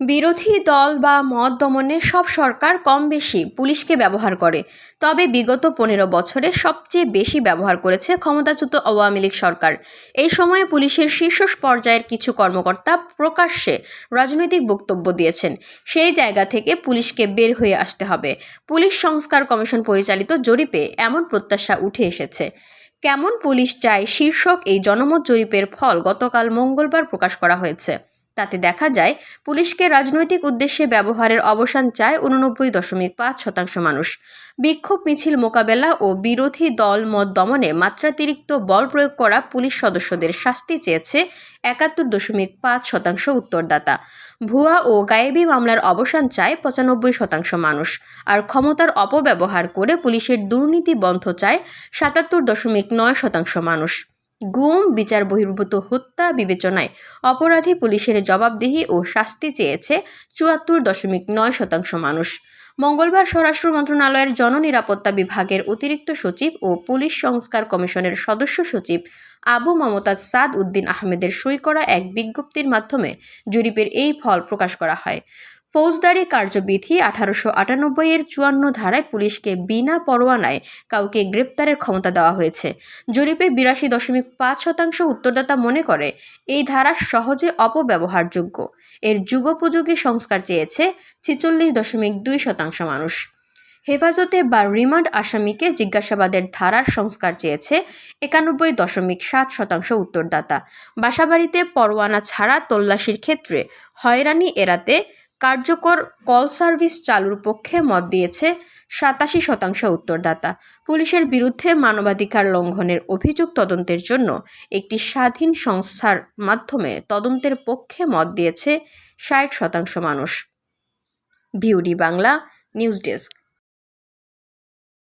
বিরোধী দল বা মত দমনে সব সরকার কম বেশি পুলিশকে ব্যবহার করে, তবে বিগত 15 বছরে সবচেয়ে বেশি ব্যবহার করেছে ক্ষমতাচ্যুত আওয়ামী লীগ সরকার। এই সময়ে পুলিশের শীর্ষ পর্যায়ের কিছু কর্মকর্তা প্রকাশ্যে রাজনৈতিক বক্তব্য দিয়েছেন। সেই জায়গা থেকে পুলিশকে বের হয়ে আসতে হবে। পুলিশ সংস্কার কমিশন পরিচালিত জরিপে এমন প্রত্যাশা উঠে এসেছে। কেমন পুলিশ চায় শীর্ষক এই জনমত জরিপের ফল গতকাল মঙ্গলবার প্রকাশ করা হয়েছে। তাতে দেখা যায়, পুলিশকে রাজনৈতিক উদ্দেশ্যে ব্যবহারের অবসান চায় 89.5% মানুষ। বিক্ষোভ মিছিল মোকাবেলা ও বিরোধী দল মত দমনে মাত্রাতিরিক্ত বল প্রয়োগ করা পুলিশ সদস্যদের শাস্তি চেয়েছে 71.5% উত্তরদাতা। ভুয়া ও গায়েবী মামলার অবসান চায় 95% মানুষ। আর ক্ষমতার অপব্যবহার করে পুলিশের দুর্নীতি বন্ধ চায় 77.9% মানুষ। গুম, বিচার বহির্ভূত হত্যা বিবেচনায় অপরাধী পুলিশের জবাবদিহি ও শাস্তি চেয়েছে 74.9% মানুষ। মঙ্গলবার স্বরাষ্ট্র মন্ত্রণালয়ের জননিরাপত্তা বিভাগের অতিরিক্ত সচিব ও পুলিশ সংস্কার কমিশনের সদস্য সচিব আবু মমতাজ সাদ উদ্দিন আহমেদের সই করা এক বিজ্ঞপ্তির মাধ্যমে জরিপের এই ফল প্রকাশ করা হয়। ফৌজদারি কার্যবিধি 1898-এর 54 ধারায় পুলিশকে বিনা পরোয়ানায় কাউকে গ্রেপ্তারের ক্ষমতা দেওয়া হয়েছে। জরিপে 82.5% উত্তরদাতা মনে করে এই ধারা সহজে অপব্যবহারযোগ্য। এর যুগোপযোগী সংস্কার চেয়েছে 46.2% মানুষ। হেফাজতে বা রিমান্ড আসামিকে জিজ্ঞাসাবাদের ধারার সংস্কার চেয়েছে 91.7% উত্তরদাতা। বাসাবাড়িতে পরোয়ানা ছাড়া তল্লাশির ক্ষেত্রে হয়রানি এড়াতে কার্যকর কল সার্ভিস চালুর পক্ষে মত দিয়েছে 87% উত্তরদাতা। পুলিশের বিরুদ্ধে মানবাধিকার লঙ্ঘনের অভিযোগ তদন্তের জন্য একটি স্বাধীন সংস্থার মাধ্যমে তদন্তের পক্ষে মত দিয়েছে 60% মানুষ। ভিউডি বাংলা নিউজ ডেস্ক।